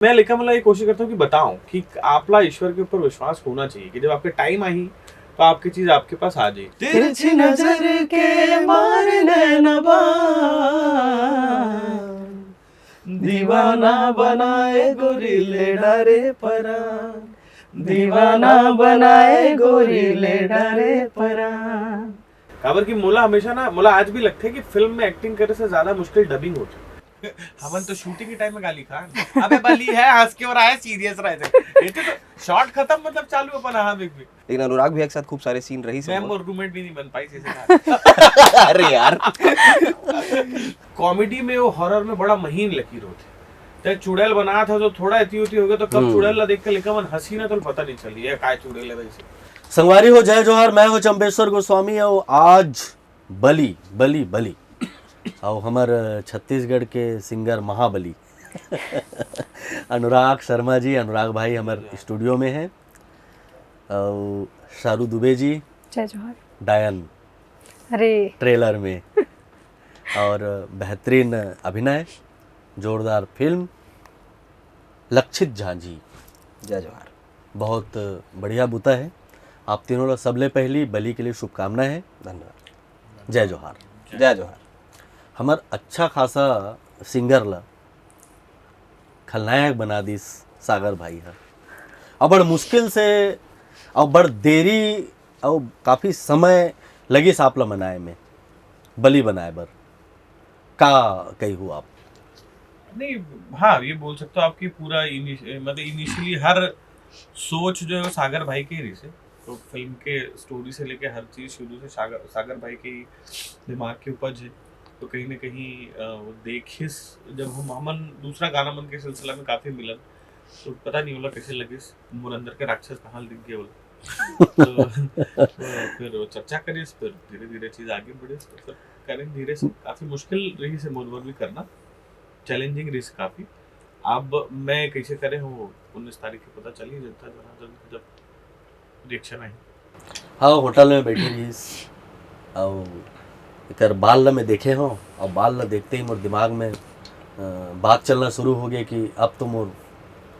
मैं लिखा मतलब ये कोशिश करता हूँ कि बताऊं कि आपला ईश्वर के ऊपर विश्वास होना चाहिए कि जब आपके टाइम आई तो आपकी चीज आपके पास आ जाए। तिरछी नजर के मारने नवाब दीवाना बनाए गोरीले डारे परा दीवाना बनाए गोरीले डारे परा। खबर की मोला हमेशा ना मोला आज भी लगता है कि फिल्म में एक्टिंग करने से ज्यादा मुश्किल डबिंग होती है। हमन तो शूटिंग के टाइम में गाली खान अबे बली है हंस के और आए सीरियस रहे थे तो शॉट खत्म मतलब चालू अपन हाँ भी लेकिन अनुराग भैया के साथ खूब सारे सीन रही मैं सब। और रूममेट भी नहीं बन पाई जैसे अरे यार कॉमेडी में वो हॉरर में बड़ा महीन लकीर होते ते चुड़ैल बना था तो थोड़ा इति उति हो गया तो कब चुड़ैल ला देख के लिखा मन हंसी ना तो पता नहीं चली ये काय चुड़ैल है वैसे। संगवारी हो जय जोहार, मैं हो चंपेश्वर गोस्वामी और आज बली बली बली और हमार छत्तीसगढ़ के सिंगर महाबली अनुराग शर्मा जी, अनुराग भाई हमार स्टूडियो में हैं और शारू दुबे जी जय जोहार। डायन अरे ट्रेलर में और बेहतरीन अभिनय, जोरदार फिल्म लक्षित झांझी। जय जोहार। बहुत बढ़िया बुता है। आप तीनों लोग सबले पहली बली के लिए शुभकामनाएं हैं। धन्यवाद। जय जोहार। जय जोहार। हमार अच्छा खासा सिंगर ला खलनायक बना दी सागर भाई है और बड़ मुश्किल से और बड़ देरी और काफ़ी समय लगी सापला मनाए में बली बनाए बर का कही हो आप? नहीं हाँ ये बोल सकते हो आपकी पूरा मतलब इनिशियली हर सोच जो है वो सागर भाई के ही से तो फिल्म के स्टोरी से लेके हर चीज शुरू से सागर भाई के ही दिमाग की उपज है। तो कहीं ना कहीं वो देखिस जब हम हमन दूसरा गाना मन के सिलसिला में काफी मिलन तो पता नहीं बोला कैसे लगे मोर अंदर के राक्षस कहाँ दिख गए बोला तो फिर वो चर्चा करिए फिर धीरे धीरे चीज आगे बढ़े तो फिर करें धीरे से काफी मुश्किल रही से मोरवर भी करना चैलेंजिंग रिस्क काफी। अब मैं कैसे करे हो 19 तारीख को पता चली जनता जनार्दन जब रिएक्शन आई। हाँ होटल में बैठे रही और इधर बाल ला में देखे हो और बाल ला देखते ही मोर दिमाग में बात चलना शुरू हो गया कि अब तो मोर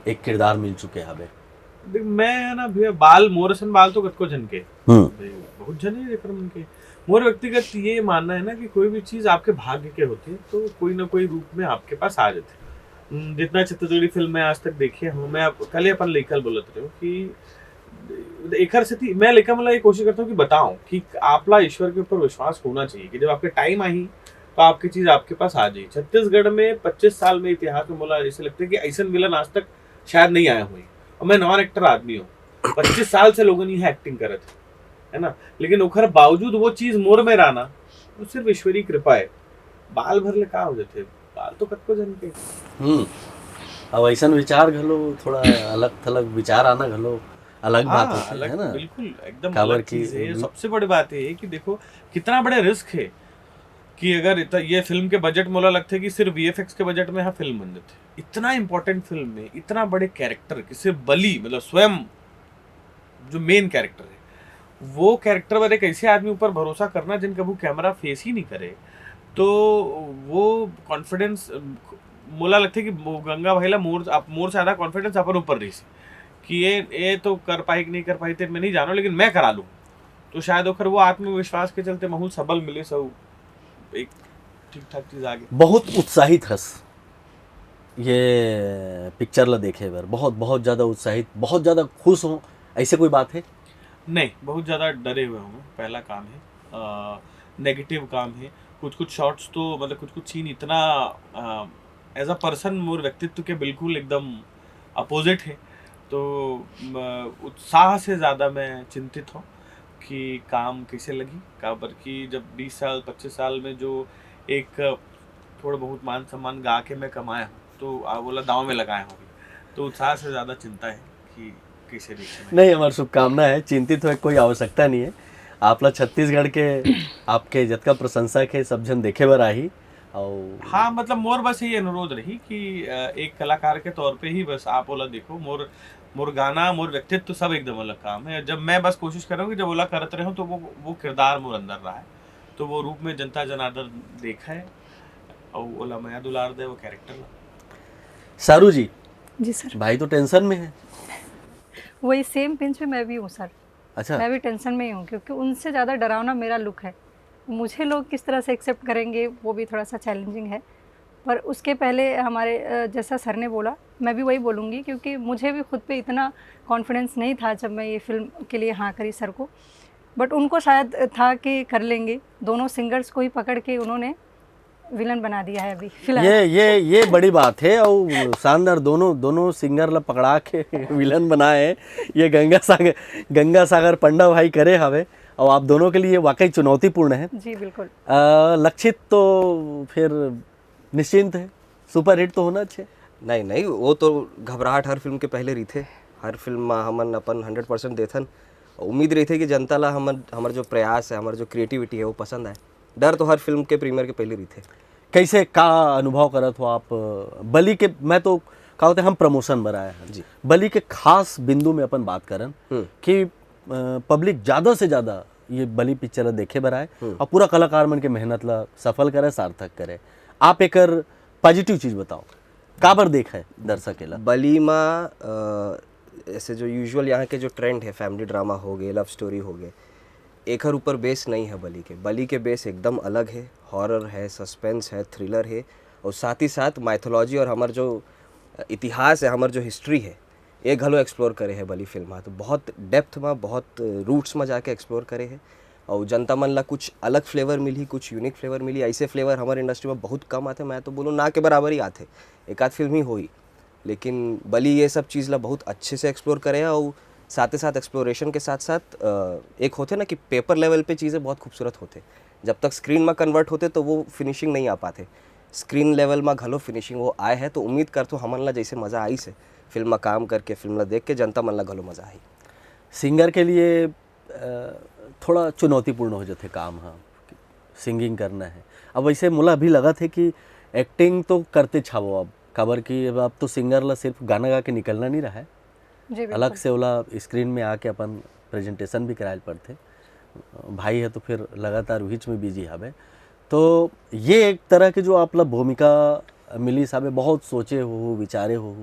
एक किरदार मिल चुके हवे। देख मैं ना भैया बाल मोरसन बाल तो कतको जन के बहुत जन है देखकर मन के मोर व्यक्तिगत ये मानना है ना कि कोई भी चीज आपके भाग्य के होती है तो कोई ना कोई रूप में आपके पास आ जाते हैं। जितना छत्तीसगढ़ी फिल्म मैं आज तक देखे हूँ मैं कल ही अपन लेखल बोलत रहे हो कि एकर से मैं लिखा मतलब ये कोशिश करता हूँ कि बताऊं कि आपला ईश्वर के ऊपर विश्वास होना चाहिए कि जब आपके टाइम आई तो आपकी चीज आपके पास आ जाए। छत्तीसगढ़ में 25 साल में इतिहास में बोला ऐसे लगता है कि ऐसा विलन आज तक शायद नहीं आया हुई और मैं नॉन एक्टर आदमी हूँ 25 साल से लोगों ने एक्टिंग करे थे है ना लेकिन ओखर बावजूद वो चीज मोर में रहना वो सिर्फ ईश्वरी कृपा है। बाल भरले का हो जाते बाल तो कतको जन के अब ऐसा विचार घलो थोड़ा अलग थलग विचार आना घलो अलग बात होती है ना। बिल्कुल एकदम खबर अलग की चीज है। सबसे बड़ी बात है कि देखो कितना बड़ा रिस्क है कि अगर ये फिल्म के बजट मोला लगता है कि सिर्फ वीएफएक्स के बजट में यहाँ फिल्म बन जाती इतना इंपॉर्टेंट फिल्म में इतना बड़े कैरेक्टर कि सिर्फ बली मतलब स्वयं जो मेन कैरेक्टर है वो कैरेक्टर वाले कैसे आदमी ऊपर भरोसा करना जिनका वो कैमरा फेस ही नहीं करे तो वो कॉन्फिडेंस मोला लगता है कि गंगा भाई ला मोर ज्यादा कॉन्फिडेंस अपन ऊपर रही कि ये तो कर पाई कि नहीं कर पाई मैं नहीं जानो लेकिन मैं करा लूँ तो शायद ओकर वो आत्मविश्वास के चलते महू सबल मिले सब एक ठीक ठाक चीज आगे। बहुत उत्साहित हस ये पिक्चर ला देखे बार बहुत बहुत ज़्यादा उत्साहित बहुत ज़्यादा खुश हो ऐसे कोई बात है? नहीं बहुत ज़्यादा डरे हुए हूँ पहला काम है नेगेटिव काम है कुछ शॉट्स तो मतलब कुछ सीन इतना एज अ पर्सन मोर व्यक्तित्व के बिल्कुल एकदम अपोजिट है तो उत्साह से ज़्यादा मैं चिंतित हूँ कि काम कैसे लगी काबर की जब 20 साल 25 साल में जो एक थोड़ा बहुत मान सम्मान गा के मैं कमाया हूँ तो बोला दांव में लगाया हूँ तो उत्साह से ज़्यादा चिंता है कि कैसे नहीं हमारी शुभकामना है चिंतित हो कोई आवश्यकता नहीं है। आपला छत्तीसगढ़ के आपके जतका प्रशंसक है सब जन देखे बर आही और हाँ मतलब मोर बस यही अनुरोध रही कि एक कलाकार के तौर पे ही बस आप बोला देखो मोर गाना मोर व्यक्तित्व सब एकदम अलग काम है। जब मैं बस कोशिश कर रहा हूँ कि जब ओला करते रहो तो वो किरदार मोर अंदर रहा है तो वो रूप में जनता जनार्दन देखा है और ओला माया दुलार दे वो कैरेक्टर। सारू जी जी सर। भाई तो टेंशन में है। वही सेम पिंच पे मैं भी हूँ सर। अच्छा, मैं भी टेंशन में ही हूँ क्योंकि उनसे ज़्यादा डरावना मेरा लुक है। मुझे लोग किस तरह से एक्सेप्ट करेंगे वो भी थोड़ा सा चैलेंजिंग है। पर उसके पहले हमारे जैसा सर ने बोला मैं भी वही बोलूँगी क्योंकि मुझे भी खुद पे इतना कॉन्फिडेंस नहीं था जब मैं ये फ़िल्म के लिए हाँ करी सर को। बट उनको शायद था कि कर लेंगे। दोनों सिंगर्स को ही पकड़ के उन्होंने विलन बना दिया है अभी फिलहाल। ये बड़ी बात है। और शानदार, दोनों सिंगर ला पकड़ा के विलन बनाए। ये गंगा सागर पंडा भाई करे हवे, और आप दोनों के लिए वाकई चुनौतीपूर्ण है। जी बिल्कुल। लक्षित तो फिर निश्चिंत है, सुपरहिट तो होना चाहिए। नहीं नहीं, वो तो घबराहट हर फिल्म के पहले रही थे। हर फिल्म में हमन अपन 100% देथन। उम्मीद रही थे कि जनता ला हमार जो प्रयास है, हमार जो क्रिएटिविटी है वो पसंद आए। डर तो हर फिल्म के प्रीमियर के पहले रही थे। कैसे का अनुभव करत हो आप बलि के? मैं तो का होते हम प्रमोशन बनाए हैं जी। बलि के खास बिंदु में अपन बात करन कि पब्लिक ज़्यादा से ज़्यादा ये बलि पिक्चर देखे बराए और पूरा कलाकार मन के मेहनत ला सफल करे, सार्थक करे। आप एक पॉजिटिव चीज़ बताओ, काबर देख है दर्शक ला? बली में ऐसे जो यूजुअल यहाँ के जो ट्रेंड है, फैमिली ड्रामा हो गए, लव स्टोरी हो गए, एक हर ऊपर बेस नहीं है बली के। बली के बेस एकदम अलग है। हॉरर है, सस्पेंस है, थ्रिलर है, और साथ ही साथ माइथोलॉजी और हमार जो इतिहास है, हमार जो हिस्ट्री है, ये घलो एक्सप्लोर करे है बली फिल्म। तो बहुत डेप्थ में, बहुत रूट्स में जाके एक्सप्लोर करे है। और जनता मन ला कुछ अलग फ्लेवर मिली, कुछ यूनिक फ्लेवर मिली। ऐसे फ्लेवर हमारे इंडस्ट्री में बहुत कम आते, मैं तो बोलूँ ना के बराबर ही आते। एक आध फिल्म ही हुई, लेकिन बली ये सब चीज़ ला बहुत अच्छे से एक्सप्लोर करे। और साथ ही साथ एक्सप्लोरेशन के साथ साथ एक होते ना कि पेपर लेवल पे चीज़ें बहुत खूबसूरत होते, जब तक स्क्रीन में कन्वर्ट होते तो वो फिनिशिंग नहीं आ पाते। स्क्रीन लेवल में घलो फिनिशिंग वो आए है। तो उम्मीद करते हो हमन ला जैसे मज़ा आई से फिल्म में काम करके, फिल्म ला देख के जनता मन ला घलो मज़ा आई। सिंगर के लिए थोड़ा चुनौतीपूर्ण हो जाते काम। हाँ, सिंगिंग करना है। अब वैसे मुला अभी लगा थे कि एक्टिंग तो करते छावो अब खबर की। अब तो सिंगर ला सिर्फ गाना गा के निकलना नहीं रहा है, जी अलग से वाला स्क्रीन में आके अपन प्रेजेंटेशन भी कराए पड़ते। भाई है तो फिर लगातार बीच में बिजी हवे। तो ये एक तरह की जो आप ला भूमिका मिली साहब, बहुत सोचे हो, विचारे हो,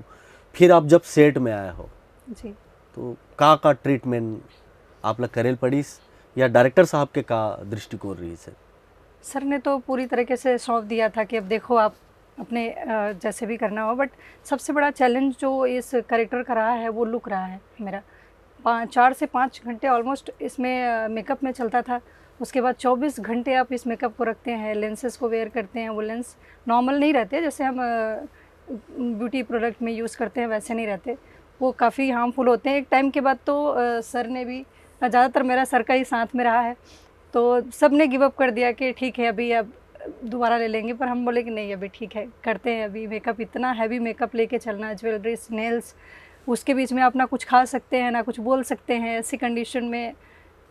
फिर आप जब सेट में आए हो जी। तो का ट्रीटमेंट आप ला करेल पड़ीस, या डायरेक्टर साहब के का दृष्टिकोण रही से? सर ने तो पूरी तरीके से सौंप दिया था कि अब देखो आप अपने जैसे भी करना हो। बट सबसे बड़ा चैलेंज जो इस कैरेक्टर का रहा है वो लुक रहा है मेरा। 4 से 5 घंटे ऑलमोस्ट इसमें मेकअप में चलता था। उसके बाद 24 घंटे आप इस मेकअप को रखते हैं, लेंसेज को वेयर करते हैं। वो लेंस नॉर्मल नहीं रहते, जैसे हम ब्यूटी प्रोडक्ट में यूज़ करते हैं वैसे नहीं रहते। वो काफ़ी हार्मफुल होते हैं। एक टाइम के बाद तो सर ने भी, ज़्यादातर मेरा सर का ही साथ में रहा है, तो सब ने गिव अप कर दिया कि ठीक है अभी अब दोबारा ले लेंगे। पर हम बोले कि नहीं अभी ठीक है, करते हैं अभी। मेकअप इतना हैवी मेकअप लेके चलना, ज्वेलरीज, नेल्स, उसके बीच में आप ना कुछ खा सकते हैं ना कुछ बोल सकते हैं ऐसी कंडीशन में।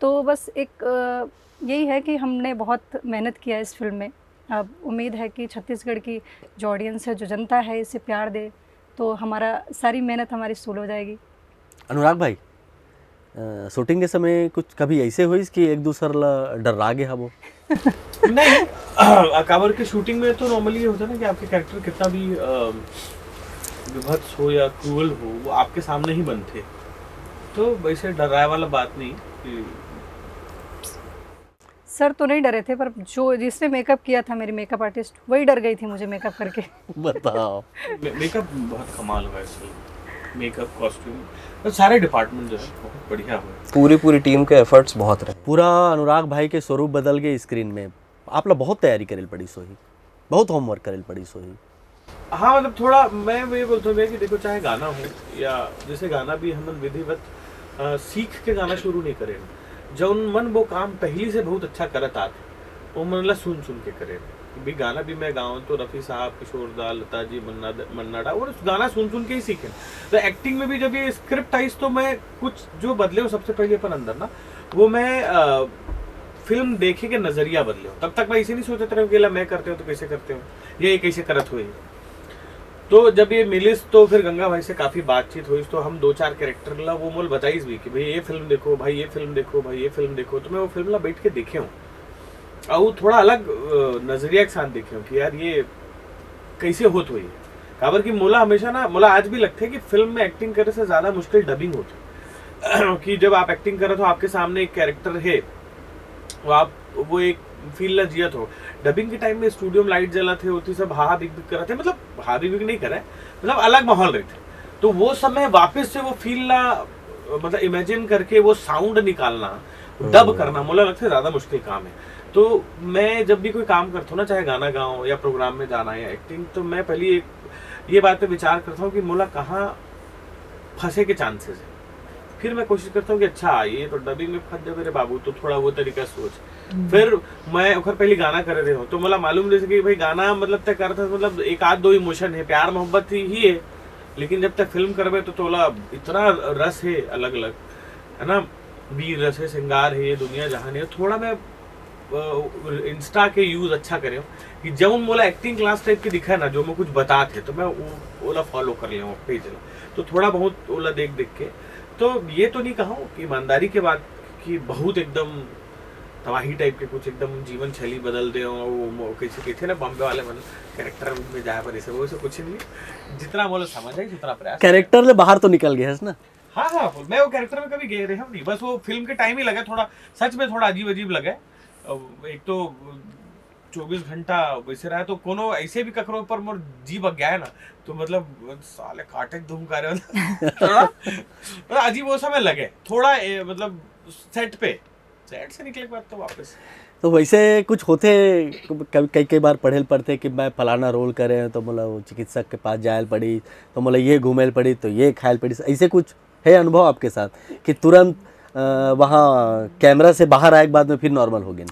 तो बस एक यही है कि हमने बहुत मेहनत किया इस फिल्म में। अब उम्मीद है कि छत्तीसगढ़ की जो ऑडियंस है, जो जनता है, इसे प्यार दे तो हमारा सारी मेहनत हमारी सूल हो जाएगी। अनुराग भाई, शूटिंग के समय कुछ कभी ऐसे हुई कि एक दूसरे ला डरा गया वो? नहीं, अकाबर के शूटिंग में तो नॉर्मली ये होता है ना कि आपके कैरेक्टर कितना भी विभत्स हो या क्रूअल हो, वो आपके सामने ही बनते। तो वैसे डराए वाला बात नहीं कि सर तो नहीं डरे थे, पर जो जिसने मेकअप किया था, मेरी मेकअप आर्टिस्ट, वही डर गई थी मुझे मेकअप करके। बताओ। मेकअप बहुत कमाल हुआ है इसलिए। मेकअप, कॉस्ट्यूम, तो सारे डिपार्टमेंट जो है बहुत बढ़िया हुए। पूरी टीम के एफर्ट्स बहुत रहे। पूरा अनुराग भाई के स्वरूप बदल गए स्क्रीन में। आप लोग बहुत तैयारी करेल पड़ी सोही, बहुत होमवर्क करेल पड़ी सोही। हाँ, मतलब थोड़ा मैं ये बोलता हूँ कि देखो, चाहे गाना हो या जैसे गाना भी हम विधिवत सीख के गाना शुरू नहीं करें। जौन मन वो काम पहली से बहुत अच्छा करत आते, वो मन ला सुन के करे। भी गाना भी मैं गाऊँ तो रफ़ी साहब, किशोर दा, लता जी, मन्ना डा, और गाना सुन के ही सीखे। तो एक्टिंग में भी जब ये स्क्रिप्ट आई तो मैं कुछ जो बदले हो, सबसे पहले अपन अंदर ना वो मैं फिल्म देखे के नजरिया बदले हो। तब तक मैं इसे नहीं सोचता था कि मैं करते हो तो कैसे करते हो, ये कैसे करत हुए। तो जब ये मिलिस तो फिर गंगा भाई से काफ़ी बातचीत हुई। तो हम 2-4 कैरेक्टर ला वो मोल बताइस भी कि भाई ये फिल्म देखो, भाई ये फिल्म देखो, भाई ये फिल्म देखो। तो मैं वो फिल्म ला बैठ के देखे हूँ और थोड़ा अलग नज़रिया के साथ देखे हूँ कि यार ये कैसे होत हुई। काबर की मोला हमेशा ना, मोला आज भी लगता है कि फिल्म में एक्टिंग करे से ज्यादा मुश्किल डबिंग होती है। कि जब आप एक्टिंग करे तो आपके सामने एक कैरेक्टर है, वो एक फील ला जियत हो। डबिंग के टाइम में स्टूडियो में लाइट जला थे होती, सब हा बिग बिग करते, मतलब हा बिग बिग नहीं करे, मतलब अलग माहौल रहते। तो वो समय वापस से वो फील ला मतलब इमेजिन करके वो साउंड निकालना, डब करना, मुझे लगता है ज्यादा मुश्किल काम है। तो मैं जब भी कोई काम करता हूँ ना, चाहे गाना गाऊं या प्रोग्राम में जाना या एक्टिंग, तो मैं पहले ये बात पे विचार करता हूँ कि मोला कहाँ फंसे के चांसेस है। फिर मैं कोशिश करता हूँ कि अच्छा ये तो डबिंग में फंस जाए मेरे बाबू, तो थोड़ा वो तरीका सोच। फिर मैं ओखर पहले गाना कर रहे हो तो मोला मालूम जैसे कि भाई गाना मतलब तय करता, मतलब एक आध दो इमोशन है, प्यार मोहब्बत ही है, लेकिन जब तक फिल्म करबे तो तोला इतना रस है अलग अलग, है ना, वीर रस है, श्रृंगार है, दुनिया जहान है। थोड़ा मैं इंस्टा के यूज अच्छा करे कि जब मोला एक्टिंग क्लास टाइप के दिखा ना, जो मैं कुछ बताते तो मैं ओला फॉलो कर ले पेज ला, तो थोड़ा बहुत ओला देख देख के। तो ये तो नहीं कहूँ कि ईमानदारी के बाद कि बहुत एकदम तबाही टाइप के कुछ एकदम जीवन शैली बदल दे, वो कैसे कहते ना बॉम्बे वाले मन कैरेक्टर में जाए पर ऐसे वो कुछ नहीं, जितना बोलो समझ आई जितना प्रयास कैरेक्टर ले बाहर तो निकल गया है ना। हाँ हाँ, मैं वो कैरेक्टर में कभी गए रहे हम नहीं, बस वो फिल्म के टाइम ही लगा थोड़ा, सच में थोड़ा अजीब अजीब लगा। एक तो 24 घंटा वैसे रहा, तो कोनो ऐसे भी ककरो पर मोर जीव गया है ना, तो मतलब साले काटे धूम कर रहे थोड़ा अजीब वो समय लगे थोड़ा मतलब सेट से निकले के बाद तो वापस। तो वैसे कुछ होते कई बार पढ़े पढ़ते कि मैं फलाना रोल करे तो मतलब वो चिकित्सक के पास जायल पड़ी, तो मतलब ये घूमेल पड़ी, तो ये खायल पड़ी, ऐसे कुछ है अनुभव आपके साथ कि तुरंत वहाँ कैमरा से बाहर आए के बाद में फिर नॉर्मल हो गए?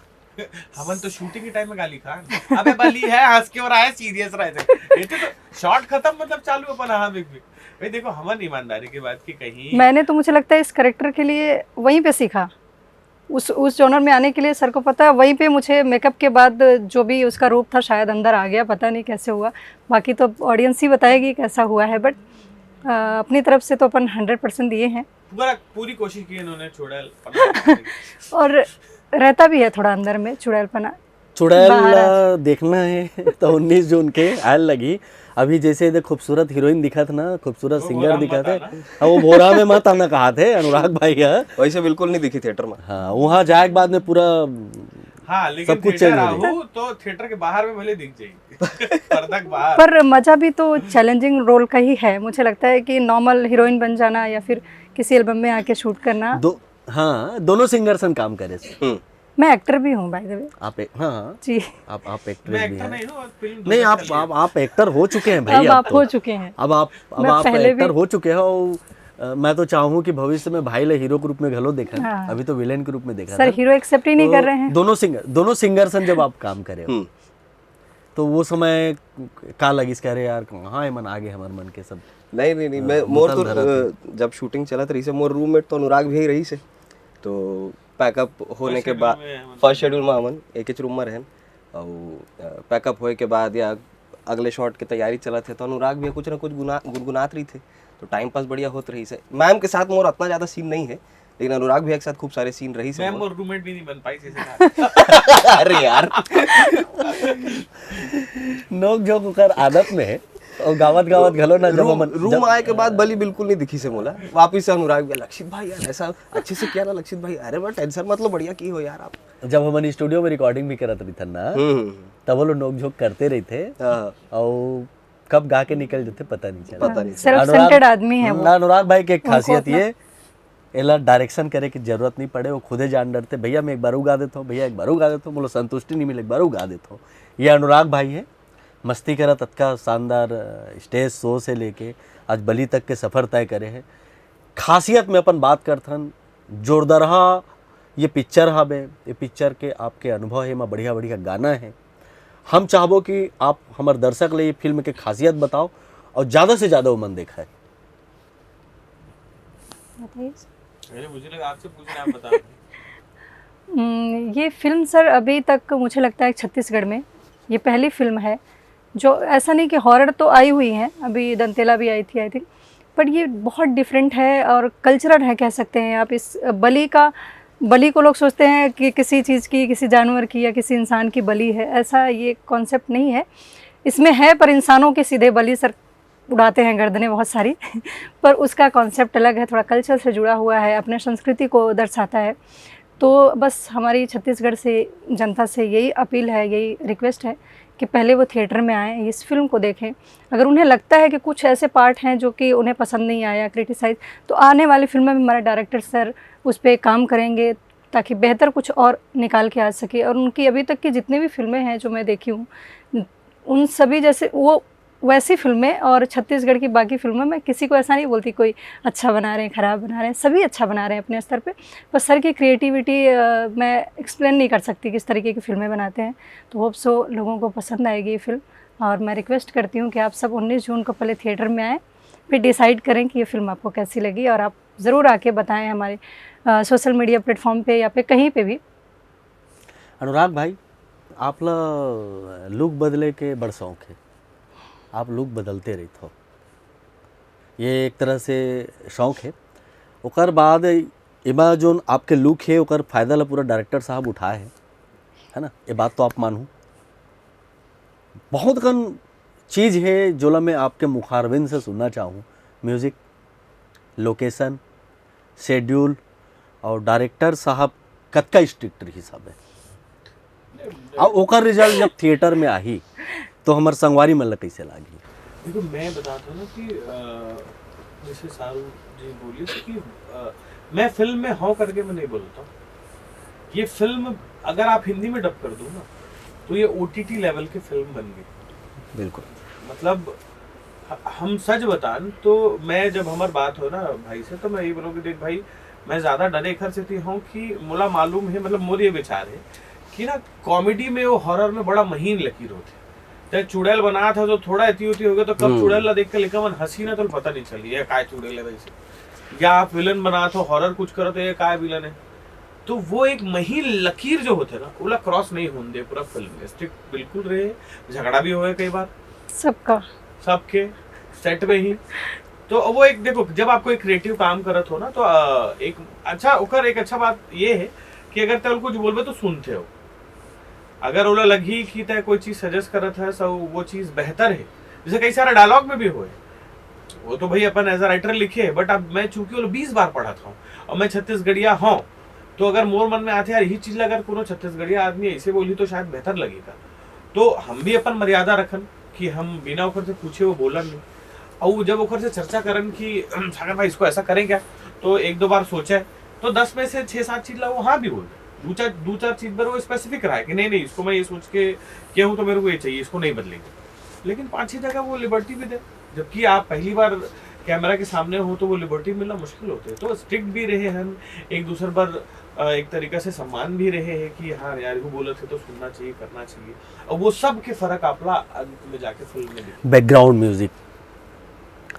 हमन तो शूटिंग के टाइम में गाली खा, अबे बली है, हंस के और आया सीरियस रहे थे, ये तो शॉट खत्म मतलब चालू अपन हाँ बिग बिग। भाई देखो हमन ईमानदारी की बात की कहीं, मैंने तो मुझे लगता है इस कैरेक्टर के लिए वहीं पे सीखा, उस जॉनर में आने के लिए सर को पता है, वहीं पे मुझे मेकअप के बाद जो भी उसका रूप था शायद अंदर आ गया, पता नहीं कैसे हुआ, बाकी तो ऑडियंस ही बताएगी कैसा हुआ है। बट अपनी तरफ से तो अपन 100% दिए हैं, पूरी कोशिश की इन्होंने चुड़ैल और रहता भी है थोड़ा अंदर में चुड़ैलपना। चुड़ैल देखना है तो 19 जून के आयल लगी। अभी जैसे इधर खूबसूरत हीरोइन दिखा था ना, खूबसूरत सिंगर दिखा थे, वो भोरा में मत आना कहा थे अनुराग भाई है, वैसे बिल्कुल नहीं दिखी थिएटर में। हाँ, वहाँ जाए के बाद में पूरा हाँ, लेकिन सब कुछ चेंज हो गया तो थिएटर के बाहर में भले दिख जाएगी पर्दा के बाहर। पर मजा भी तो चैलेंजिंग रोल का ही है, मुझे लगता है कि नॉर्मल हीरोइन बन जाना या फिर किसी एल्बम में आके शूट करना। हाँ, दोनों सिंगर सन काम करे। मैं एक्टर भी हूँ बाय द वे। आप हाँ जी, आप एक्टर भी हैं। नहीं, आप एक्टर हो चुके हैं भाई, अब आप हो चुके हैं, अब आप एक्टर हो चुके हो। मैं तो चाहूँ कि भविष्य में भाई ले हीरो के रूप में घलो देखा। हाँ। अभी तो विलेन के रूप में देखा सर, हीरो एक्सेप्ट ही नहीं कर रहे हैं। दोनों सिंगर सन जब आप काम करे हो तो वो समय का लगी कह रहे यार कहाँ मन आगे हमारे मन के सब। नहीं मैं मोर तो जब शूटिंग चला रही से मोर रूममेट तो अनुराग भी रही से, तो पैकअप होने के बाद फर्स्ट शेड्यूल में हमन एक ही रूम में रहन, और पैकअप होए के बाद या अगले शॉट की तैयारी चला थे तो अनुराग भी कुछ ना कुछ गुनगुनात रही थे, तो टाइम पास बढ़िया होत रही से। मैम के साथ मोर उतना ज्यादा सीन नहीं है, लेकिन अनुराग भी एक साथ खूब सारे सीन रही से। मैम और रूममेट भी नहीं बन पाई से अरे यार नोक झोंक कर आदत में है, और गावत घलो ना रूम आए के बाद बली बिल्कुल नहीं दिखी से मोला। वापिस से अनुराग भी, लक्षित भाई यार ऐसा अच्छे से किया ना लक्षित भाई, अरे बस टेंशन मतलब बढ़िया की हो यार आप। जब हम स्टूडियो में रिकॉर्डिंग भी करत रही था ना, तब वो लोग नोक झोंक करते रहे थे, और कब गा के निकल जाते पता नहीं चला। सेल्फ सेंटर्ड आदमी है वो। अनुराग भाई की एक खासियत ये एला डायरेक्शन करे की जरूरत नहीं पड़े, वो खुदे जान डरते, भैया मैं एक बार गा देता हूँ, भैया एक बार गा देता हूँ, बोलो संतुष्टि नहीं मिले एक बार गा देता हूँ। ये अनुराग भाई है, मस्ती करा तत्का शानदार स्टेज शो से लेके आज बली तक के सफ़र तय करे हैं। खासियत में अपन बात करथन जोरदारहा ये पिक्चर हवे, ये पिक्चर के आपके अनुभव है, में बढ़िया बढ़िया गाना है। हम चाहबो कि आप हमारे दर्शक ले ये फिल्म के खासियत बताओ और ज़्यादा से ज़्यादा वो मन देखा है। मुझे लगा आपसे पूछना, आप बता। ये फिल्म सर अभी तक मुझे लगता है छत्तीसगढ़ में ये पहली फिल्म है जो, ऐसा नहीं कि हॉरर तो आई हुई है, अभी दंतेला भी आई थी आई थिंक, बट ये बहुत डिफरेंट है और कल्चरल है कह सकते हैं आप। इस बलि को लोग सोचते हैं कि किसी चीज़ की, किसी जानवर की या किसी इंसान की बलि है, ऐसा ये कॉन्सेप्ट नहीं है। इसमें है पर इंसानों के सीधे बलि सर उड़ाते हैं गर्दनें बहुत सारी पर उसका कॉन्सेप्ट अलग है, थोड़ा कल्चर से जुड़ा हुआ है, अपने संस्कृति को दर्शाता है। तो बस हमारी छत्तीसगढ़ से जनता से यही अपील है, यही रिक्वेस्ट है कि पहले वो थिएटर में आएँ, इस फिल्म को देखें। अगर उन्हें लगता है कि कुछ ऐसे पार्ट हैं जो कि उन्हें पसंद नहीं आया, क्रिटिसाइज़, तो आने वाली फिल्म में हमारे डायरेक्टर सर उस पे काम करेंगे ताकि बेहतर कुछ और निकाल के आ सके। और उनकी अभी तक की जितनी भी फिल्में हैं जो मैं देखी हूँ, उन सभी जैसे वो वैसी फिल्में और छत्तीसगढ़ की बाकी फिल्में, मैं किसी को ऐसा नहीं बोलती कोई अच्छा बना रहे हैं, ख़राब बना रहे हैं, सभी अच्छा बना रहे हैं अपने स्तर पे। बस सर की क्रिएटिविटी मैं एक्सप्लेन नहीं कर सकती किस तरीके की फ़िल्में बनाते हैं। तो होप सो लोगों को पसंद आएगी ये फ़िल्म और मैं रिक्वेस्ट करती हूँ कि आप सब 19 जून को पहले थिएटर में आएँ, फिर डिसाइड करें कि ये फ़िल्म आपको कैसी लगी और आप ज़रूर आके बताएँ हमारे सोशल मीडिया प्लेटफॉर्म पे या पे कहीं पे भी। अनुराग भाई, आपला लुक बदले के बड़ शौक है, आप लुक बदलते रहते हो, ये एक तरह से शौक है। ओकर बाद इमा जो आपके लुक है ओकर फायदा ला पूरा डायरेक्टर साहब उठाए है ना, ये बात तो आप मानूँ। बहुत कन चीज़ है जो ला मैं आपके मुखारबिन से सुनना चाहूँ, म्यूज़िक, लोकेशन, शेड्यूल और डायरेक्टर साहब कतका स्ट्रिक्ट रही सब है, और ओकर रिजल्ट जब थिएटर में आई तो हमार संगवारी मन ला कैसे लागी। देखो मैं बताता हूँ ना कि जैसे शाहरुख जी बोली कि मैं फिल्म में हाँ करके मैं नहीं बोलता हूँ। ये फिल्म अगर आप हिंदी में डब कर दो ना तो ये OTT लेवल की फिल्म बन गई। बिल्कुल, मतलब हम सच बतान तो मैं जब हमार बात हो ना भाई से तो मैं ये बोलूँ कि देख भाई, मैं ज़्यादा डरे खर से थी हूँ कि मुला मालूम है, मतलब मोर ये विचार है कि ना कॉमेडी में वो हॉरर में बड़ा महीन लकीर होती। चाहे चुड़ैल बना था तो थोड़ा इतनी होती हो गया, तो कब चुड़ैल ला देख के लिखा मन हंसी ना तो पता नहीं चली है काय चुड़ैल है वैसे, या आप विलन बना तो हॉरर कुछ करो तो ये काय विलन है। तो वो एक महीन लकीर जो होते ना उला क्रॉस नहीं होने दे पूरा फिल्म में, स्ट्रिक्ट बिल्कुल रहे, झगड़ा भी होए कई बार सबका सबके सेट में ही। तो वो एक देखो जब आप कोई क्रिएटिव काम करत हो ना तो एक अच्छा बात ये है कि अगर तल कुछ बोलबे तो सुनते हो, अगर ओला लगी कि तय कोई चीज सजेस्ट करत है सो वो चीज बेहतर है, जैसे कई सारा डायलॉग में भी हुए, वो तो भाई अपन एज अ राइटर लिखे, बट अब मैं चूंकि वो 20 बार पढ़ा था और मैं छत्तीसगढ़िया हूँ, तो अगर मोर मन में आते यार यही चीज अगर कोनो छत्तीसगढ़िया आदमी ऐसे बोली तो शायद बेहतर लगेगा। तो हम भी अपन मर्यादा रखन कि हम बिना ओखर से पूछे वो बोलन नहीं, और जब ओखर से चर्चा करन कि सागर भाई इसको ऐसा करें क्या, तो एक दो बार सोचा है तो 10 में से 6-7 चीज ला वो हाँ भी बोल, दो चार चीज पर वो स्पेसिफिक रहा है कि नहीं इसको मैं ये सोच के क्या हूँ तो मेरे को ये चाहिए, इसको नहीं बदलेंगे। लेकिन 5-6 जगह वो लिबर्टी भी दे, जबकि आप पहली बार कैमरा के सामने हो तो वो लिबर्टी मिलना मुश्किल होते है। तो स्ट्रिक्ट भी रहे हम एक दूसरे पर, एक तरीका से सम्मान भी रहे हैं कि हाँ यार वो बोले थे तो सुनना चाहिए, करना चाहिए, और वो सब के फर्क आपला अंत में जाके फिल्म में दिखे। बैकग्राउंड म्यूजिक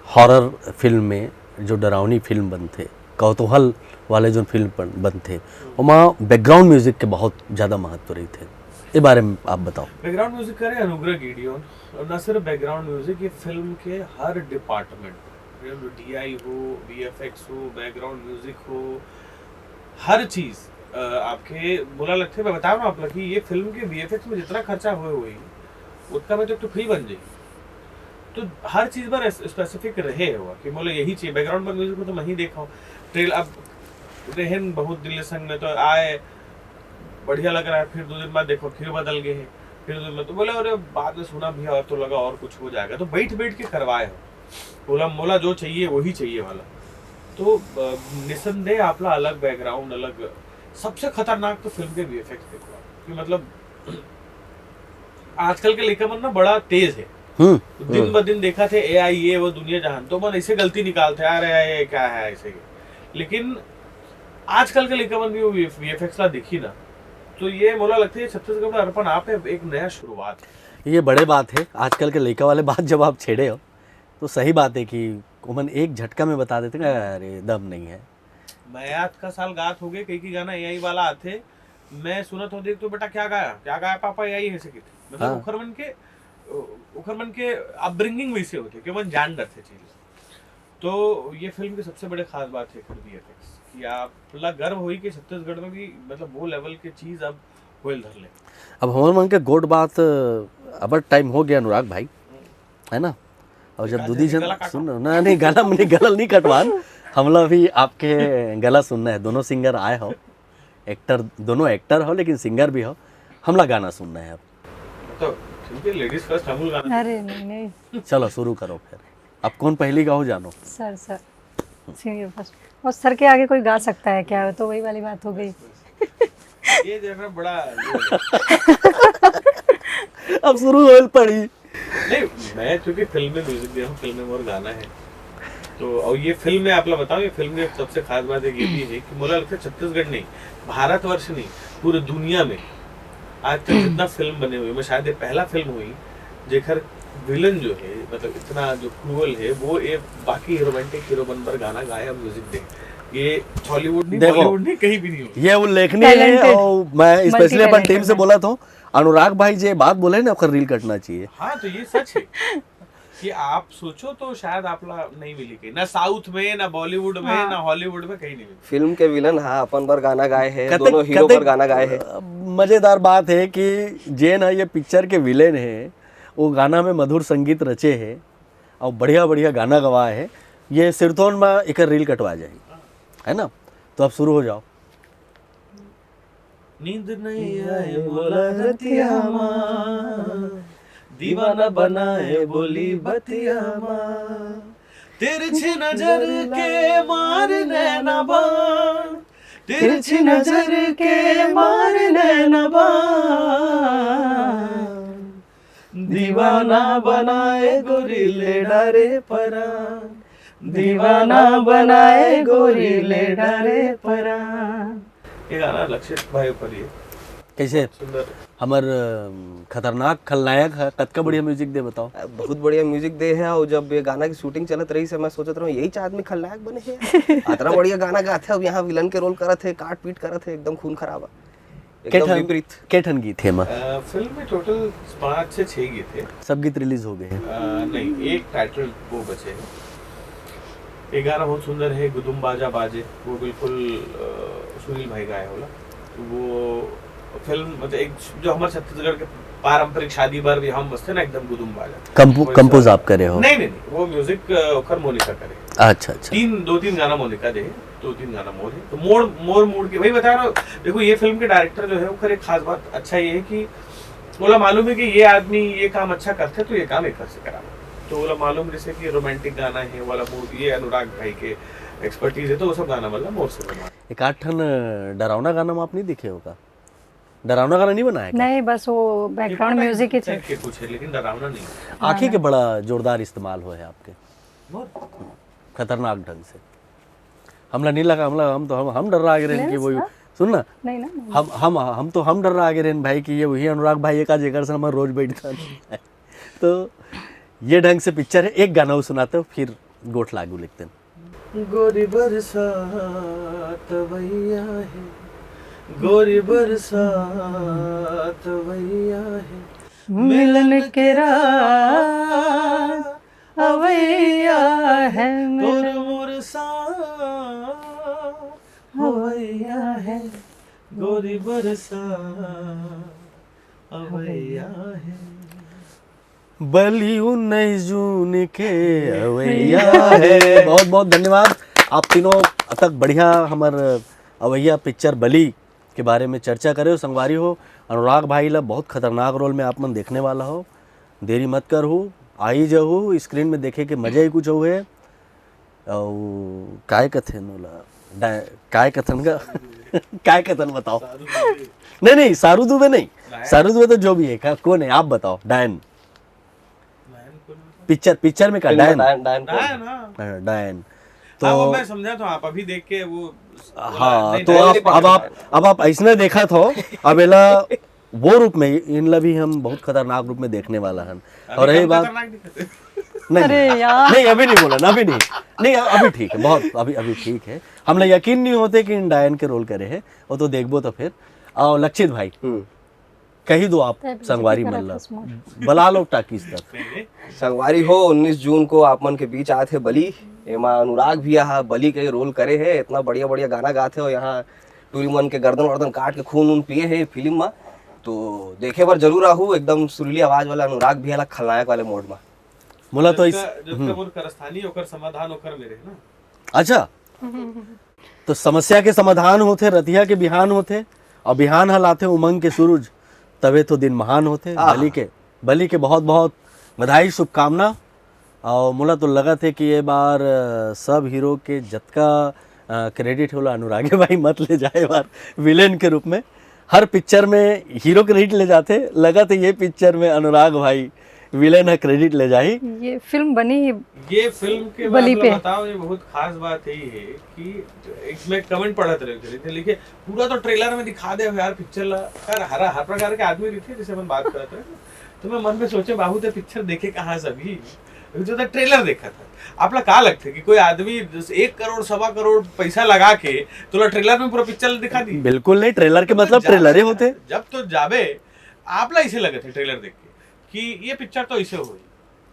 हॉरर फिल्म में जो डरावनी फिल्म बनते, कौतूहल वाले जो फिल्म बनते, वहाँ बैकग्राउंड म्यूजिक के बहुत ज़्यादा महत्व रही थे, इस बारे में आप बताओ। बैकग्राउंड म्यूजिक करे अनुग्रह गिडियोन, और न सिर्फ बैकग्राउंड म्यूजिक, ये फिल्म के हर डिपार्टमेंट, DI हो, VFX हो, बैकग्राउंड म्यूजिक हो, हर चीज आपके बोला लगते मैं बताऊँ ना आप लोग कि ये फिल्म के VFX में जितना खर्चा हुई उतना में तो फ्री बन जाएगी। तो हर चीज पर स्पेसिफिक रहे हुआ कि बोले यही चाहिए। बैकग्राउंड पर म्यूजिक में तो मैं ही देखा हूँ ट्रेल, अब रहन बहुत दिल संग में तो आए बढ़िया लग रहा है, फिर 2 दिन बाद देखो फिर बदल गए हैं, फिर 2 दिन में तो बोले अरे बाद में सुना भी और तो लगा और कुछ हो जाएगा, तो बैठ के करवाए हो, बोला मोला जो चाहिए वही चाहिए वाला। तो निसंदेह आपला अलग बैकग्राउंड अलग। सबसे खतरनाक तो फिल्म के VFX देखो कि मतलब आजकल के लेकर मन ना बड़ा तेज है, दिन ब दिन देखा थे AI ये वो दुनिया जहान, तो मन ऐसे गलती निकालते आ रहे हैं क्या है ऐसे, लेकिन आजकल के लेकर मन भी वो VFX ला देखी ना तो ये मोला लगता है छत्तीसगढ़ में अर्पण आप है एक नया शुरुआत है। ये बड़े बात है, आजकल के लड़का वाले बात जब आप छेड़े हो तो सही बात है कि उमन एक झटका में बता देते अरे दम नहीं है। मैं आज का साल गात हो गए कई की गाना AI वाला आते, मैं सुनत हो देख तो बेटा क्या गाया पापा AI है से मतलब उखरमन के अपब्रिंगिंग वैसे होते कि मन जान डरते चीज। तो ये फिल्म की सबसे बड़े खास बात है फिर VFX कि आप गर्व हुई कि छत्तीसगढ़ में भी मतलब वो लेवल की चीज अब होल धर ले। अब हमारे मन के गोड बात अब टाइम हो गया अनुराग भाई, है ना, और जब दूधी जन सुन ना नहीं गला नहीं कटवान, हमला भी आपके गला सुनना है। दोनों सिंगर आए हो, एक्टर दोनों एक्टर हो लेकिन सिंगर भी हो, हमला गाना सुनना है अब। तो ठीक है, लेडीज फर्स्ट हम गाना। अरे नहीं चलो शुरू करो फिर। अब कौन पहली गाओ जानो? Sir senior first. और सर के आगे कोई गा सकता है क्या? तो वही वाली बात हो गई। ये जरा बड़ा अब शुरू होल पड़ी। नहीं, मैं क्योंकि फिल्म में म्यूजिक दिया हूँ, फिल्म में मोर गाना है तो, और ये फिल्म में आप लोग बताओ, ये फिल्म में सबसे खास बात एक ये भी है कि मुझे लगता है छत्तीसगढ़ नहीं, भारतवर्ष नहीं, पूरी दुनिया में आज तक जितना फिल्म बने हुए में शायद ये पहला फिल्म हुई जेकर विलन जो है, मतलब इतना जो क्रूअल है, वो एक बाकी रोमांटिक हीरो बनकर गाना गाया, म्यूजिक दे। ये हॉलीवुड नहीं, बॉलीवुड नहीं, कहीं भी नहीं हुआ। ये उल्लेखनीय है और मैं स्पेशली अपन टीम से बोला था, अनुराग भाई जे बात बोले ना, ओकर रील कटना चाहिए। हाँ, तो ये सच है कि आप सोचो तो शायद आपला नहीं मिली कहीं, ना साउथ में, ना बॉलीवुड में, ना हॉलीवुड में, कहीं नहीं मिली। फिल्म के विलन हाँ अपन पर गाना गाए हैं, दोनों हीरो पर गाना गाए हैं। मजेदार बात है कि जे ना ये पिक्चर के विलेन है, वो गाना में मधुर संगीत रचे है और बढ़िया बढ़िया गाना गवाए है। ये सिरथोन में एक रील कटवा जाए, है ना? तो अब शुरू हो जाओ। नींद नहीं आए बोला रतिया माँ, दीवाना बनाए बोली बतिया माँ, तिरछी नजर के मार नैना बाण, तिरछी नजर के मार नैना बाण, दीवाना बनाए गोरी ले डारे परान, दीवाना बनाए गोरी ले डारे परान। ये गाना लक्षित भाई पर ही है। कैसे सुंदर हमार खतरनाक खलनायक है, कतका बढ़िया म्यूजिक दे बताओ। बहुत बढ़िया म्यूजिक दे है। और जब ये गाना की शूटिंग चलत रही से मैं सोचत रहा हूँ यही आदमी खलनायक बने हैं। इतना बढ़िया गाना गाते हैं, अब यहाँ विलन के रोल करत है, काट पीट करत है, एकदम खून खराब, एकदम विपरीत। केठन गीत है माँ? फिल्म में टोटल 5 से 6 गीत थे। सब गीत रिलीज हो गए हैं? नहीं, एक टाइटल वो बचे हैं। एक गाना बहुत सुंदर है, गुदुम बाजा बाजे, वो बिल्कुल सुनील भाई गाया होला। वो फिल्म मतलब एक जो हमारे छत्तीसगढ़ के पारंपरिक शादी बार भी हम बसते ना, एकदम गुदुम बाजा। कंपोज आप करे हो? नहीं, वो म्यूजिक ओकर मोनिका करे। अच्छा। 2-3 गाना मोनिका दे, 2-3 गाना मोर है। तो मोड़ के भाई बता रहा हूँ। देखो ये फिल्म के डायरेक्टर जो है वो एक खास बात अच्छा ये है कि बोला मालूम है कि ये आदमी ये काम अच्छा करते तो ये काम एक से करा। तो बोला मालूम जैसे कि रोमांटिक गाना है वाला मूड, ये अनुराग भाई के एक्सपर्टीज है, तो वो सब गाना मतलब मोर से बना। एक 8 ठन डरावना गाना में आप नहीं दिखे होगा? डरावना गाना नहीं बनाया क्या? नहीं, बस वो बैकग्राउंड म्यूजिक ही थे। कुछ है लेकिन डरावना नहीं। आँखें के बड़ा जोरदार इस्तेमाल हो है आपके, बहुत खतरनाक ढंग से। हमला नहीं लगा, हम डर रहा रहे कि वो सुन ना, नहीं ना, हम डर रहा रहे भाई कि ये वही अनुराग भाई का जेकर से हमारा रोज बैठता है। तो ये ढंग से पिक्चर है। एक गाना वो सुनाते हो फिर गोठ लागू लिखते हैं। गोरी बरसात भैया है, गोरी बरसात भैया है, मिलन के रात अवैया है, तोर मोर अवैया है, गोरी बरसात अवैया है, बली 19 जून के अवैया है। बहुत बहुत धन्यवाद आप तीनों तक बढ़िया हमार अवैया पिक्चर बली के बारे में चर्चा करे हो, संगवारी हो। अनुराग भाई ला बहुत खतरनाक रोल में आप मन देखने वाला हो, देरी मत कर हो, आई जाओ स्क्रीन में देखे के मजा ही कुछ हो है। और काय कथन बोला, काय कथन का काय कथन बताओ। नहीं सारू दुबे नहीं, सारू दुबे तो जो भी है, कौन है आप बताओ? डायन पिक्चर में का डायन डायन। तो मैं समझा तो आप अभी देख के वो हाँ, तो अब आप ऐसने देखा था, अब एला वो रूप में इनला भी हम बहुत खतरनाक रूप में देखने वाला हैं। और यही बात नहीं अभी नहीं बोला ना, अभी नहीं अभी ठीक है, बहुत अभी ठीक है। हमने यकीन नहीं होते कि इन डायन के रोल करे है, वो तो देखबो तो फिर। और लक्षित भाई कही दो आप संगवारी मल्ला बला लो टाकीज तक। संगवारी हो 19 जून को आप मन के बीच आए थे बली, एमा अनुराग भी यहाँ बली के रोल करे है, इतना बढ़िया बढ़िया गाना गाते हो, यहाँ टूरी मन के गर्दन वर्दन काट के खून उन पिए है फिल्म में। तो देखे बार जरूर आहू, एकदम सुरीली आवाज वाला अनुराग भी अलग खलनायक वाले मोड में। मोला तो इस जिसका मोर करस्थानी ओकर समाधान ओकर मेरे ना। अच्छा, तो समस्या के समाधान होते, रतिया के बिहान होते, और बिहान हल आते उमंग के सूरज, तवे तो दिन महान होते। बली के बहुत बहुत बधाई, शुभकामना। और मोला तो लगा थे कि ये बार सब हीरो के जतका क्रेडिट होला अनुरागे भाई मत ले जाए बार विलेन के रूप में। हर पिक्चर में हीरो क्रेडिट ले जाते, लगा था ये पिक्चर में अनुराग भाई विलेन है क्रेडिट ले जाही। ये फिल्म बनी ये फिल्म के बली पे। बताओ, ये बहुत खास बात यही है कि इसमें कमेंट पढ़त रहे थे, लिखे पूरा तो ट्रेलर में दिखा दे यार पिक्चर ला। हर प्रकार के आदमी रखे जैसे हम बात करते हैं, तो मैं मन में सोचे बाबू तो पिक्चर देखे कहाँ सभी, जो था ट्रेलर देखा था। आपला का लगता है कि कोई आदमी 1 करोड़ 1.25 करोड़ पैसा लगा के तो ट्रेलर में पूरा पिक्चर दिखा दी? बिल्कुल नहीं, ट्रेलर के मतलब ट्रेलर ही होते। जब तो जाबे आपला इसे लगे थे ट्रेलर देख के कि ये पिक्चर तो इसे हुई,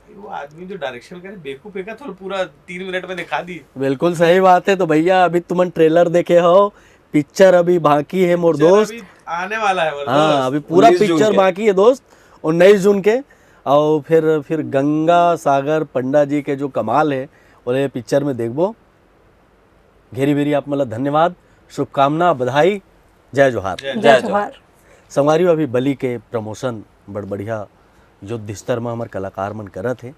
वो आदमी जो डायरेक्शन करे बेवकूफ है तो पूरा 3 मिनट में दिखा दी। बिल्कुल सही बात है। तो भैया अभी तुम ट्रेलर देखे हो, पिक्चर अभी बाकी है मोर दोस्त, आने वाला है। हाँ अभी पूरा पिक्चर बाकी है दोस्त, 19 जून के। और फिर गंगा सागर पंडा जी के जो कमाल है वो ये पिक्चर में देखबो। घेरी बेरी आप मतलब धन्यवाद, शुभकामना, बधाई, जय जोहार। जय जोहार। संगवारी अभी बली के प्रमोशन बड़ बढ़िया युद्ध स्तर में हमार कलाकार मन करत है,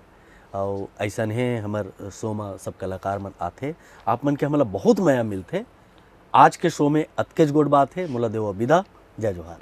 और ऐसा है हमार शो में सब कलाकार मन आते, आप मन के हमारा बहुत मया मिलते। आज के शो में अतकेज गोड़ बात है, मोला देव विदा, जय जोहार।